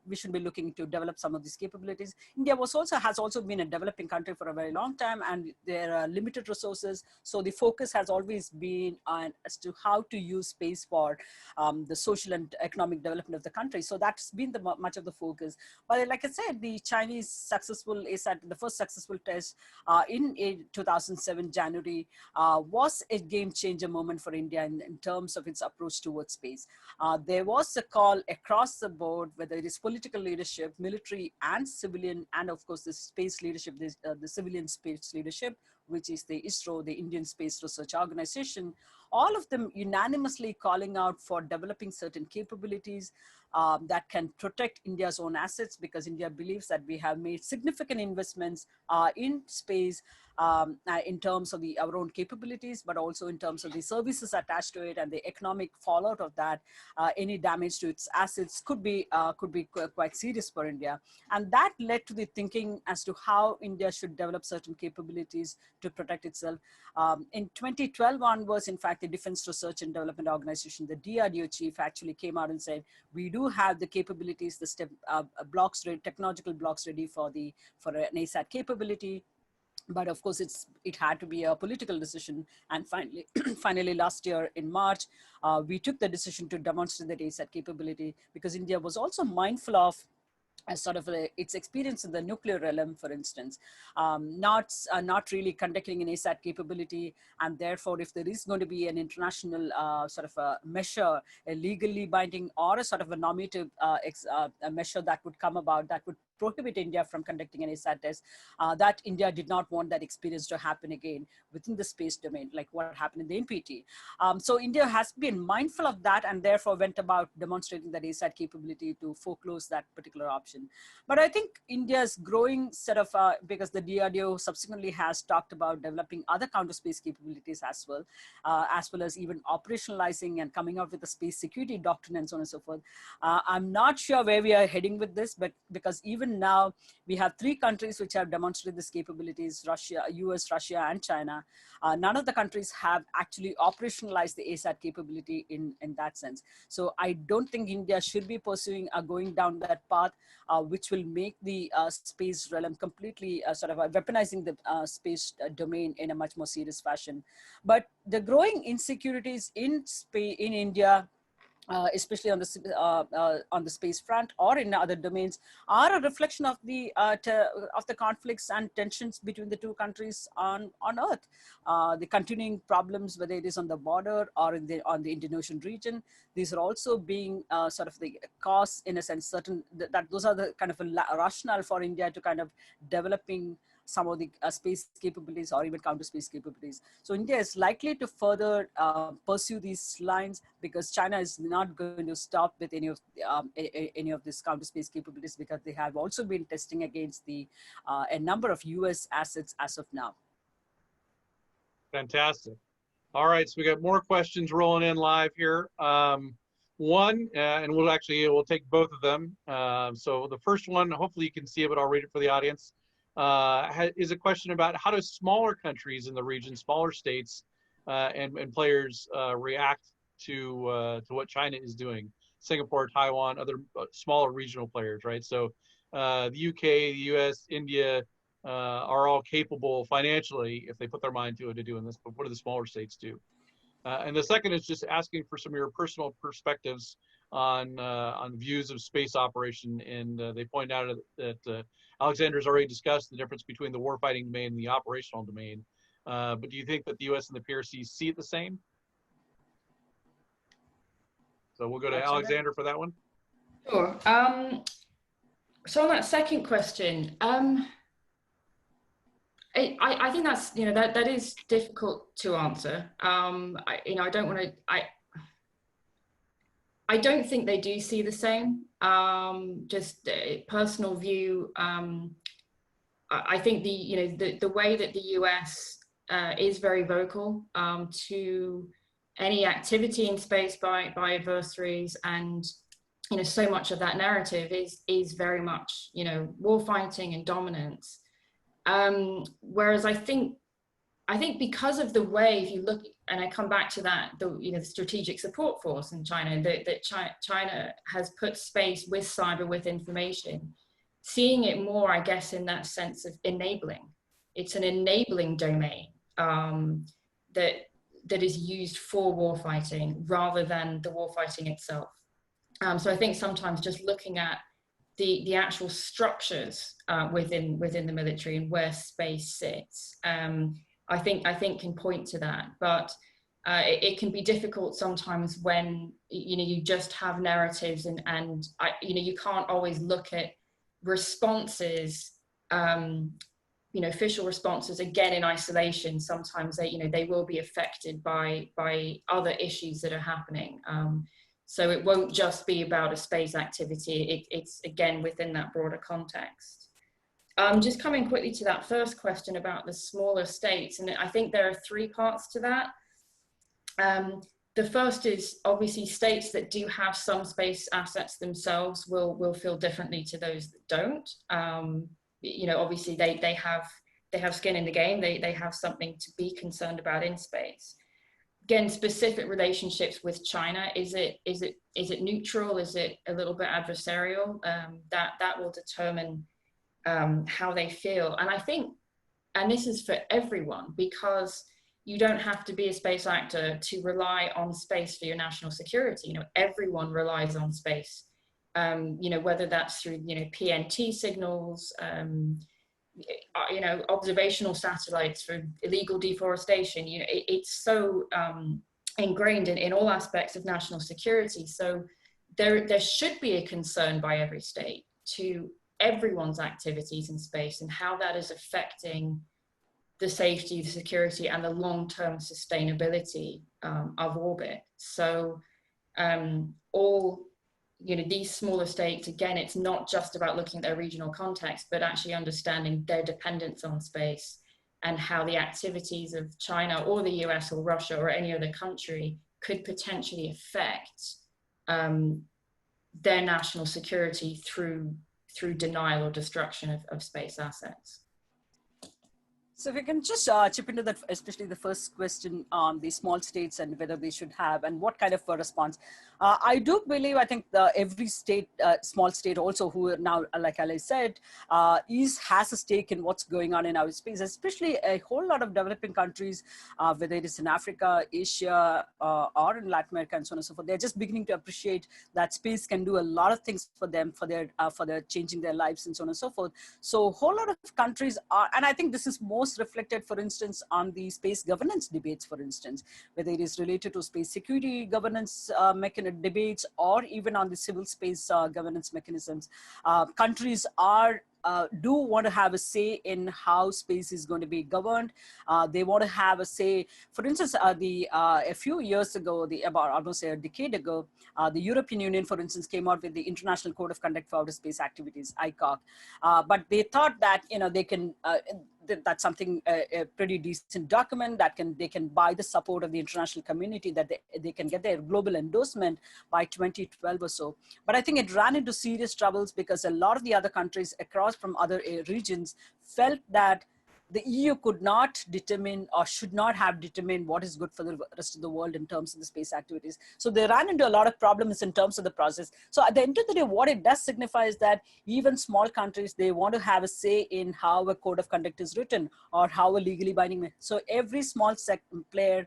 we shouldn't be looking to develop some of these capabilities. India has also been a developing country for a very long time, and there are limited resources. So the focus has always been on as to how to use space for the social and economic development of the country. So that's been much of the focus. But like I said, the Chinese successful ASAT, the first successful test in 2007 January was a game changer moment for India in terms of its approach towards space. There was a call across the board, whether it is political leadership, military and civilian, and of course the space leadership, the civilian space leadership, which is the ISRO, the Indian Space Research Organization, all of them unanimously calling out for developing certain capabilities that can protect India's own assets, because India believes that we have made significant investments in space in terms of our own capabilities, but also in terms of the services attached to it and the economic fallout of that. Any damage to its assets could be quite serious for India. And that led to the thinking as to how India should develop certain capabilities to protect itself. In 2012 onwards, in fact, the Defense Research and Development Organization, the DRDO chief, actually came out and said, we do have the capabilities, the technological blocks ready for an ASAT capability. But of course, it had to be a political decision. And finally, last year in March, we took the decision to demonstrate that ASAT capability, because India was also mindful of as sort of its experience in the nuclear realm, for instance, not really conducting an ASAT capability. And therefore, if there is going to be an international sort of a measure, a legally binding or a sort of a normative a measure that would come about that would prohibit India from conducting an ASAT test, that India did not want that experience to happen again within the space domain, like what happened in the NPT. So India has been mindful of that and therefore went about demonstrating that ASAT capability to foreclose that particular option. But I think India's growing set of, because the DRDO subsequently has talked about developing other counter space capabilities as well as even operationalizing and coming out with a space security doctrine and so on and so forth. I'm not sure where we are heading with this, but because even now we have 3 countries which have demonstrated these capabilities: Russia, US, Russia, and China. None of the countries have actually operationalized the ASAT capability in that sense. So I don't think India should be pursuing going down that path, which will make the space realm completely sort of weaponizing the space domain in a much more serious fashion. But the growing insecurities in India, especially on the space front or in other domains, are a reflection of the conflicts and tensions between the 2 countries on Earth. The continuing problems, whether it is on the border or on the Indian Ocean region, these are also being sort of the cause, in a sense, certain that those are the kind of a rationale for India to kind of developing some of the space capabilities or even counter space capabilities. So India is likely to further pursue these lines, because China is not going to stop with any of these counter space capabilities, because they have also been testing against a number of US assets as of now. Fantastic. All right, so we got more questions rolling in live here. One, and we'll take both of them. So the first one, hopefully you can see it, but I'll read it for the audience. Is a question about how do smaller countries in the region, smaller states and players react to what China is doing? Singapore, Taiwan, other smaller regional players, right? So the UK, the US, India are all capable financially, if they put their mind to it, to doing this, but what do the smaller states do? And the second is just asking for some of your personal perspectives on views of space operation. And they point out that Alexandra's already discussed the difference between the warfighting domain and the operational domain. But do you think that the US and the PRC see it the same? So we'll go to Alexandra for that one. Sure. So on that second question, I think that's, that is difficult to answer. I don't want to, I don't think they do see the same. Just a personal view. I think the way that the US is very vocal to any activity in space by adversaries, and so much of that narrative is very much war fighting and dominance. Whereas I think because of the way, if you look, and I come back to that, the strategic support force in China, that China has put space with cyber, with information, seeing it more, I guess, in that sense of enabling. It's an enabling domain that is used for warfighting rather than the warfighting itself. So I think sometimes just looking at the actual structures within the military and where space sits, I think can point to that. But it can be difficult sometimes when you just have narratives and you can't always look at responses, official responses again in isolation. Sometimes they will be affected by other issues that are happening. So it won't just be about a space activity. It's again within that broader context. Just coming quickly to that first question about the smaller states, and I think there are three parts to that. The first is obviously states that do have some space assets themselves will feel differently to those that don't. Obviously they have skin in the game. They have something to be concerned about in space. Again, specific relationships with China, is it neutral? Is it a little bit adversarial? That will determine how they feel. And I think, and this is for everyone, because you don't have to be a space actor to rely on space for your national security. Everyone relies on space. Whether that's through PNT signals, observational satellites for illegal deforestation. It's so ingrained in all aspects of national security. So there should be a concern by every state to everyone's activities in space and how that is affecting the safety, the security, and the long-term sustainability of orbit. So these smaller states, again, it's not just about looking at their regional context, but actually understanding their dependence on space and how the activities of China or the US or Russia or any other country could potentially affect their national security through denial or destruction of space assets. So if we can just chip into that, especially the first question on the small states and whether they should have and what kind of a response. I do believe, I think every state, small state also, who now, like Ali said, has a stake in what's going on in our space, especially a whole lot of developing countries, whether it is in Africa, Asia, or in Latin America and so on and so forth. They're just beginning to appreciate that space can do a lot of things for them, for their changing their lives and so on and so forth. So a whole lot of countries are, and I think this is most reflected, for instance, on the space governance debates, for instance, whether it is related to space security governance debates or even on the civil space governance mechanisms. Countries do want to have a say in how space is going to be governed. They want to have a say. For instance, a few years ago, about almost a decade ago, the European Union, for instance, came out with the International Code of Conduct for Outer Space Activities, ICOC. But they thought that they can. That's something a pretty decent document that they can buy the support of the international community, that they can get their global endorsement by 2012 or so. But I think it ran into serious troubles because a lot of the other countries across from other regions felt that the EU could not determine or should not have determined what is good for the rest of the world in terms of the space activities. So they ran into a lot of problems in terms of the process. So at the end of the day, what it does signify is that even small countries, they want to have a say in how a code of conduct is written or how a legally binding. So every small player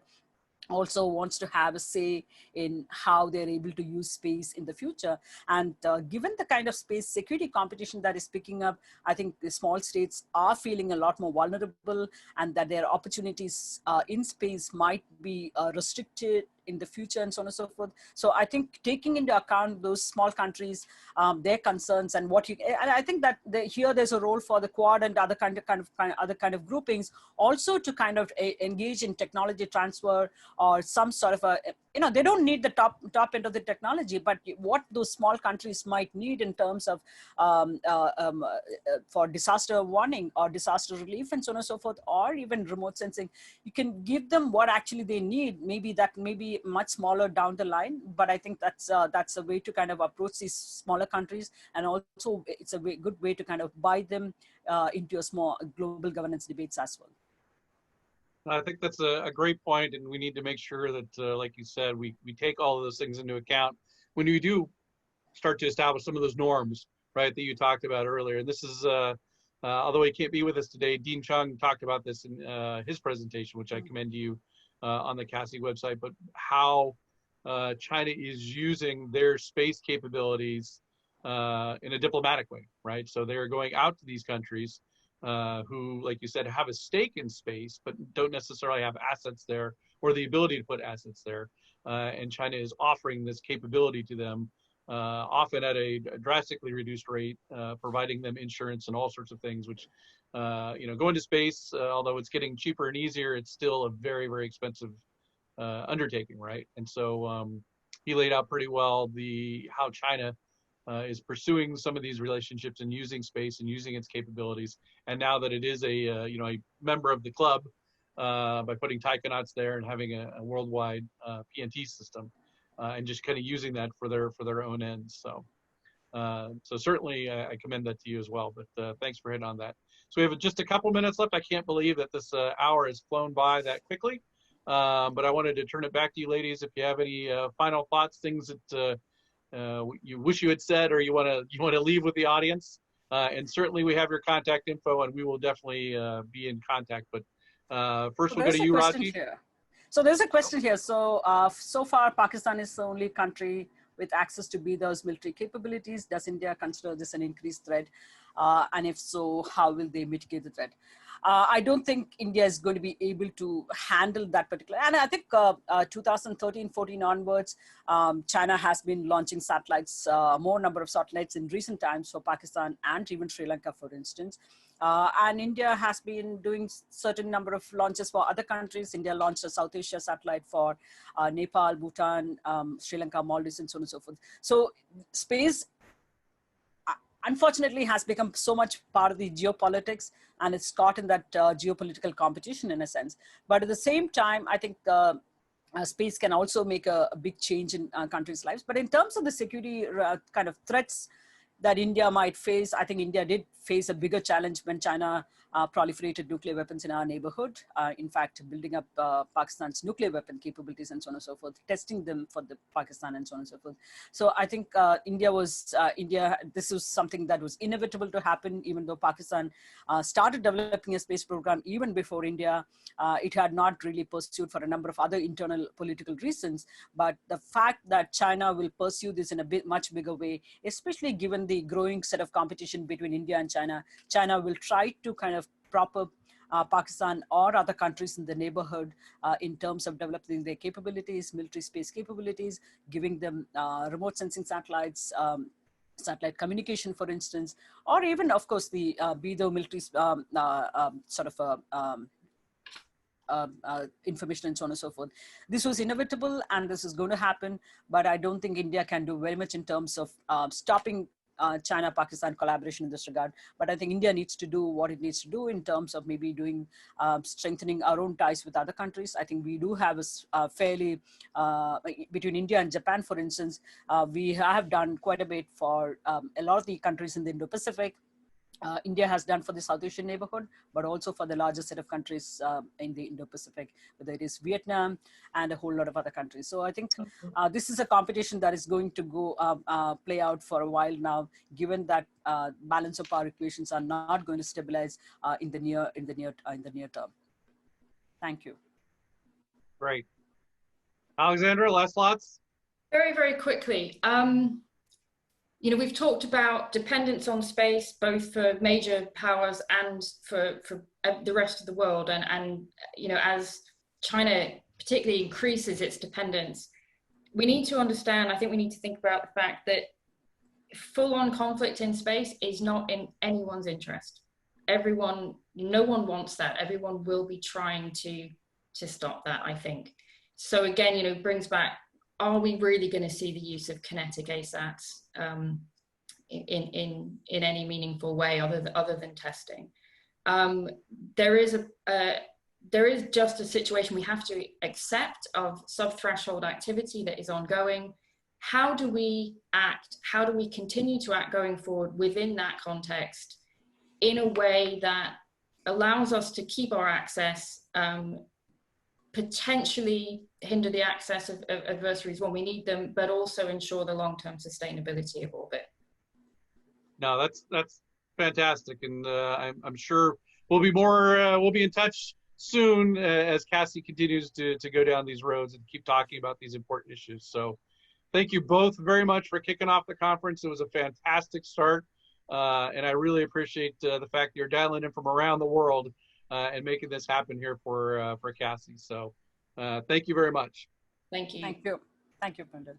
also wants to have a say in how they're able to use space in the future. And given the kind of space security competition that is picking up, I think the small states are feeling a lot more vulnerable and that their opportunities in space might be restricted in the future and so on and so forth. So I think taking into account those small countries, their concerns and and I think that here there's a role for the Quad and other other kind of groupings also to kind of engage in technology transfer or some sort of they don't need the top end of the technology, but what those small countries might need in terms of for disaster warning or disaster relief and so on and so forth, or even remote sensing, you can give them what actually they need. Maybe that may be much smaller down the line, but I think that's a way to kind of approach these smaller countries, and also it's a good way to kind of buy them into a small global governance debates as well. I think that's a great point, and we need to make sure that, like you said, we take all of those things into account when we do start to establish some of those norms, right, that you talked about earlier. And this is, although he can't be with us today, Dean Chung talked about this in his presentation, which I commend to you on the CASI website, but how China is using their space capabilities in a diplomatic way, right? So they're going out to these countries who, like you said, have a stake in space, but don't necessarily have assets there or the ability to put assets there. And China is offering this capability to them, often at a drastically reduced rate, providing them insurance and all sorts of things, which, going to space, although it's getting cheaper and easier, it's still a very, very expensive undertaking, right? And so he laid out pretty well how China is pursuing some of these relationships and using space and using its capabilities. And now that it is a member of the club, by putting taikonauts there and having a worldwide PNT system, and just kind of using that for their own ends. So certainly I commend that to you as well. But thanks for hitting on that. So we have just a couple minutes left. I can't believe that this hour has flown by that quickly. But I wanted to turn it back to you, ladies, if you have any final thoughts, things that you wish you had said, or you want to leave with the audience. And certainly we have your contact info, and we will definitely be in contact. But first we'll go to you, Raji. So there's a question here. So so far, Pakistan is the only country with access to those military capabilities. Does India consider this an increased threat? And if so, how will they mitigate the threat? I don't think India is going to be able to handle that particular. And I think 2013-14 onwards, China has been launching satellites, more number of satellites in recent times for Pakistan and even Sri Lanka, for instance. And India has been doing certain number of launches for other countries. India launched a South Asia satellite for Nepal, Bhutan, Sri Lanka, Maldives, and so on and so forth. So space, unfortunately, has become so much part of the geopolitics, and it's caught in that geopolitical competition in a sense. But at the same time, I think space can also make a big change in countries' lives. But in terms of the security kind of threats that India might face, I think India did face a bigger challenge when China proliferated nuclear weapons in our neighborhood. In fact, building up Pakistan's nuclear weapon capabilities and so on and so forth, testing them for the Pakistan and so on and so forth. So I think this was something that was inevitable to happen, even though Pakistan started developing a space program even before India. It had not really pursued for a number of other internal political reasons. But the fact that China will pursue this in a much bigger way, especially given the growing set of competition between India and China, China will try to kind of prop up Pakistan or other countries in the neighborhood in terms of developing their capabilities, military space capabilities, giving them remote sensing satellites, satellite communication, for instance, or even, of course, the military information and so on and so forth. This was inevitable, and this is going to happen, but I don't think India can do very much in terms of stopping China-Pakistan collaboration in this regard. But I think India needs to do what it needs to do in terms of maybe doing strengthening our own ties with other countries. I think we do have a fairly, between India and Japan, for instance, we have done quite a bit for a lot of the countries in the Indo-Pacific. India has done for the South Asian neighborhood, but also for the larger set of countries in the Indo-Pacific, whether it is Vietnam and a whole lot of other countries. So I think this is a competition that is going to go play out for a while now, given that balance of power equations are not going to stabilize in the near term. Thank you. Great. Alexandra, last thoughts? Very, very quickly. We've talked about dependence on space, both for major powers and for the rest of the world. And as China particularly increases its dependence, we need to understand, I think we need to think about the fact that full-on conflict in space is not in anyone's interest. No one wants that. Everyone will be trying to stop that, I think. So again, you know, brings back, are we really going to see the use of kinetic ASATs in any meaningful way other than testing? There is just a situation we have to accept of sub-threshold activity that is ongoing. How do we act? How do we continue to act going forward within that context in a way that allows us to keep our access, potentially hinder the access of adversaries when we need them, but also ensure the long-term sustainability of orbit? No, that's fantastic, and I'm sure we'll be in touch soon as CASI continues to go down these roads and keep talking about these important issues. So thank you both very much for kicking off the conference. It was a fantastic start, and I really appreciate the fact that you're dialing in from around the world and making this happen here for CASI. So thank you very much. Thank you. Thank you. Thank you, Brendan.